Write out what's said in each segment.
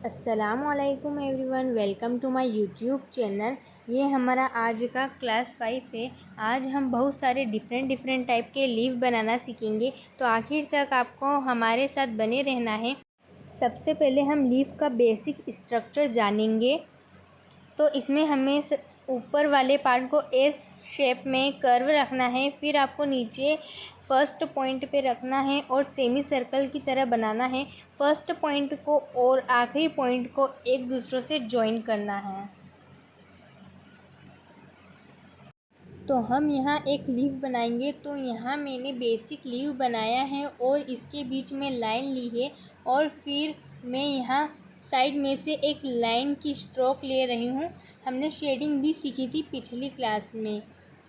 अस्सलामुअलैकुम everyone, welcome to my YouTube channel. ये हमारा आज का क्लास 5 है। आज हम बहुत सारे डिफरेंट टाइप के लीफ बनाना सीखेंगे, तो आखिर तक आपको हमारे साथ बने रहना है। सबसे पहले हम लीफ का बेसिक स्ट्रक्चर जानेंगे। तो इसमें हमें ऊपर वाले पार्ट को एस शेप में कर्व रखना है, फिर आपको नीचे फर्स्ट पॉइंट पे रखना है और सेमी सर्कल की तरह बनाना है। फर्स्ट पॉइंट को और आखिरी पॉइंट को एक दूसरे से जॉइन करना है। तो हम यहाँ एक लीफ बनाएंगे। तो यहाँ मैंने बेसिक लीफ बनाया है और इसके बीच में लाइन ली है, और फिर मैं यहाँ साइड में से एक लाइन की स्ट्रोक ले रही हूँ। हमने शेडिंग भी सीखी थी पिछली क्लास में।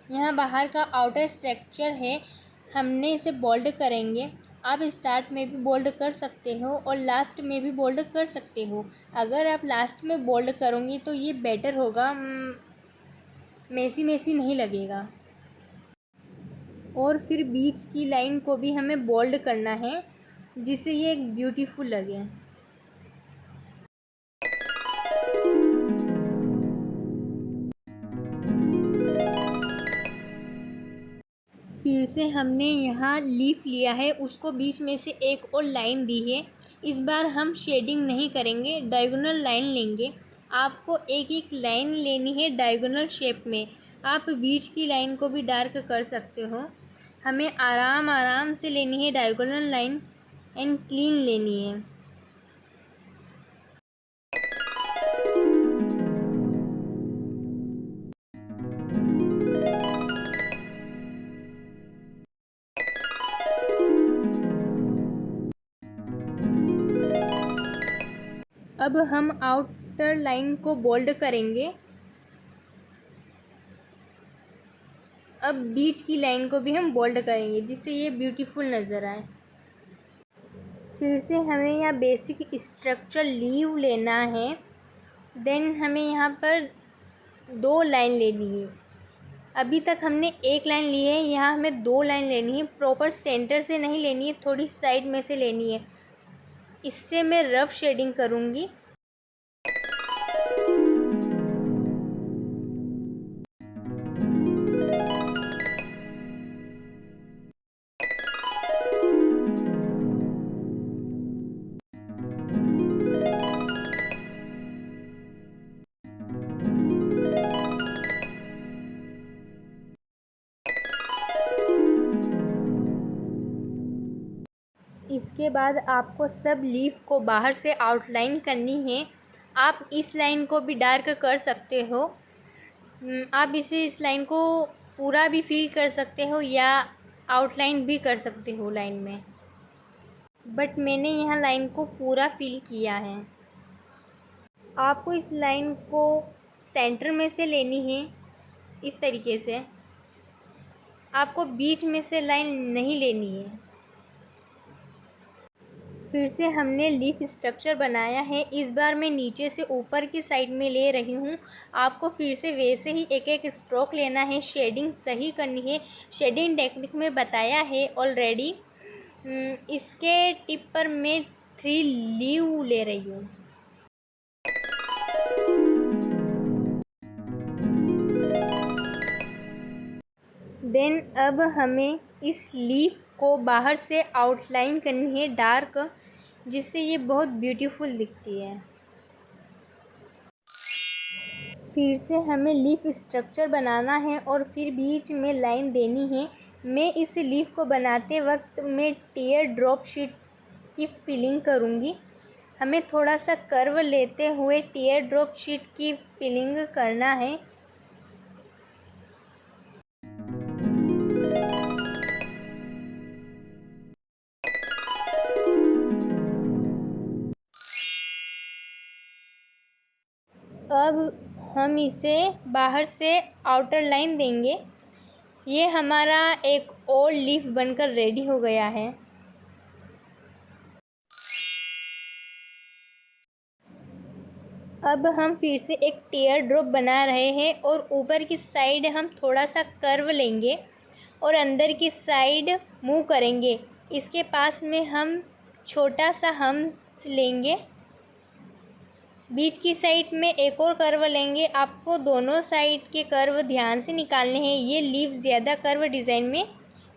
यहाँ बाहर का आउटर स्ट्रक्चर है, हमने इसे बोल्ड करेंगे। आप स्टार्ट में भी बोल्ड कर सकते हो और लास्ट में भी बोल्ड कर सकते हो। अगर आप लास्ट में बोल्ड करोगे तो ये बेटर होगा, मेसी नहीं लगेगा। और फिर बीच की लाइन को भी हमें बोल्ड करना है, जिससे ये एक ब्यूटीफुल लगे। फिर से हमने यहाँ लीफ लिया है, उसको बीच में से एक और लाइन दी है। इस बार हम शेडिंग नहीं करेंगे, डायगोनल लाइन लेंगे। आपको एक एक लाइन लेनी है डायगोनल शेप में। आप बीच की लाइन को भी डार्क कर सकते हो। हमें आराम से लेनी है डायगोनल लाइन, एंड क्लीन लेनी है। अब हम आउटर लाइन को बोल्ड करेंगे। अब बीच की लाइन को भी हम बोल्ड करेंगे, जिससे ये ब्यूटीफुल नज़र आए। फिर से हमें यहाँ बेसिक स्ट्रक्चर लीव लेना है। देन हमें यहाँ पर 2 लाइन लेनी है। अभी तक हमने एक लाइन ली है, यहाँ हमें 2 लाइन लेनी है। प्रॉपर सेंटर से नहीं लेनी है, थोड़ी साइड में से लेनी है। इससे मैं रफ शेडिंग करूँगी। इसके बाद आपको सब लीफ को बाहर से आउटलाइन करनी है। आप इस लाइन को भी डार्क कर सकते हो। आप इस लाइन को पूरा भी फिल कर सकते हो या आउटलाइन भी कर सकते हो लाइन में, बट मैंने यहाँ लाइन को पूरा फिल किया है। आपको इस लाइन को सेंटर में से लेनी है, इस तरीके से। आपको बीच में से लाइन नहीं लेनी है। फिर से हमने लीफ स्ट्रक्चर बनाया है। इस बार मैं नीचे से ऊपर की साइड में ले रही हूँ। आपको फिर से वैसे ही एक एक स्ट्रोक लेना है, शेडिंग सही करनी है। शेडिंग टेक्निक में बताया है ऑलरेडी। इसके टिप पर मैं 3 लीव ले रही हूँ। देन अब हमें इस लीफ को बाहर से आउटलाइन करनी है डार्क, जिससे ये बहुत ब्यूटीफुल दिखती है। फिर से हमें लीफ स्ट्रक्चर बनाना है और फिर बीच में लाइन देनी है। मैं इस लीफ को बनाते वक्त मैं टीयर ड्रॉप शीट की फिलिंग करूँगी। हमें थोड़ा सा कर्व लेते हुए टीयर ड्रॉप शीट की फिलिंग करना है। अब हम इसे बाहर से आउटर लाइन देंगे। ये हमारा एक और लीफ बनकर रेडी हो गया है। अब हम फिर से एक टीयर ड्रॉप बना रहे हैं और ऊपर की साइड हम थोड़ा सा कर्व लेंगे और अंदर की साइड मूव करेंगे। इसके पास में हम छोटा सा हम्स लेंगे बीच की साइड में एक और कर्व लेंगे। आपको दोनों साइड के कर्व ध्यान से निकालने हैं। ये लीफ ज़्यादा कर्व डिज़ाइन में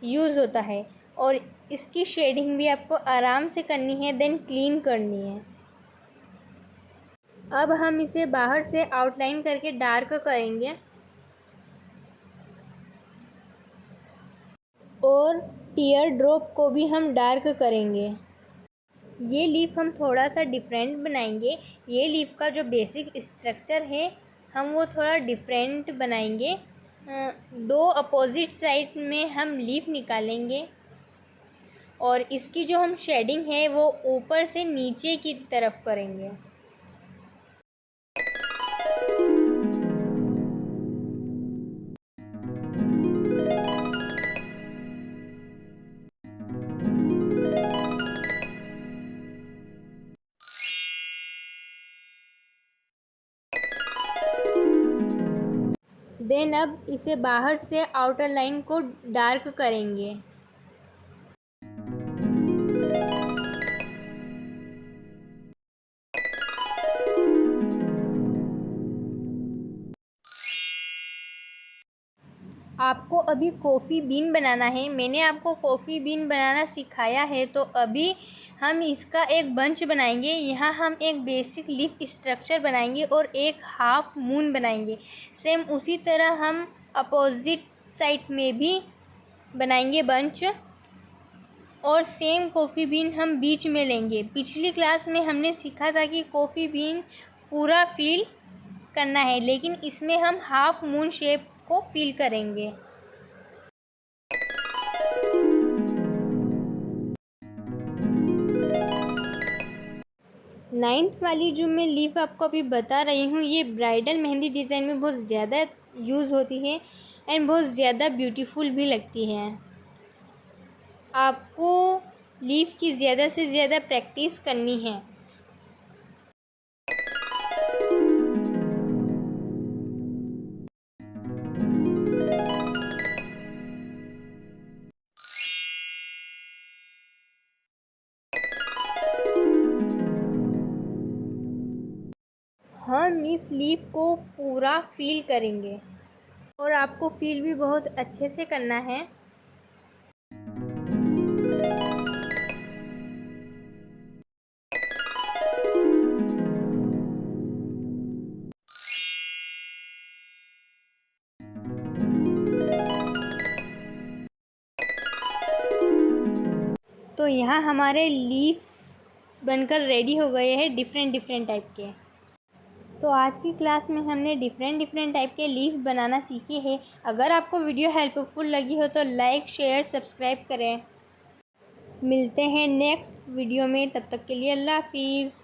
यूज़ होता है और इसकी शेडिंग भी आपको आराम से करनी है, देन क्लीन करनी है। अब हम इसे बाहर से आउटलाइन करके डार्क करेंगे और टीयर ड्रॉप को भी हम डार्क करेंगे। ये लीफ हम थोड़ा सा डिफरेंट बनाएंगे। ये लीफ का जो बेसिक स्ट्रक्चर है हम वो थोड़ा डिफरेंट बनाएंगे। दो अपोजिट साइड में हम लीफ निकालेंगे और इसकी जो हम शेडिंग है वो ऊपर से नीचे की तरफ करेंगे। देन अब इसे बाहर से आउटर लाइन को डार्क करेंगे। आपको अभी कॉफ़ी बीन बनाना है। मैंने आपको कॉफ़ी बीन बनाना सिखाया है, तो अभी हम इसका एक बंच बनाएंगे। यहाँ हम एक बेसिक लीफ स्ट्रक्चर बनाएंगे और एक हाफ मून बनाएंगे। सेम उसी तरह हम अपोजिट साइड में भी बनाएंगे बंच और सेम कॉफ़ी बीन हम बीच में लेंगे। पिछली क्लास में हमने सीखा था कि कॉफ़ी बीन पूरा फिल करना है, लेकिन इसमें हम हाफ मून शेप को फिल करेंगे। नाइन्थ वाली जो मैं लीफ आपको अभी बता रही हूँ, ये ब्राइडल मेहंदी डिज़ाइन में बहुत ज़्यादा यूज़ होती है एंड बहुत ज़्यादा ब्यूटीफुल भी लगती है। आपको लीफ की ज़्यादा से ज़्यादा प्रैक्टिस करनी है। हम इस लीफ को पूरा फील करेंगे और आपको फील भी बहुत अच्छे से करना है। तो यहाँ हमारे लीफ बनकर रेडी हो गए हैं डिफरेंट टाइप के। तो आज की क्लास में हमने डिफरेंट टाइप के लीफ बनाना सीखे हैं। अगर आपको वीडियो हेल्पफुल लगी हो तो लाइक शेयर सब्सक्राइब करें। मिलते हैं नेक्स्ट वीडियो में, तब तक के लिए अल्लाह हाफिज़।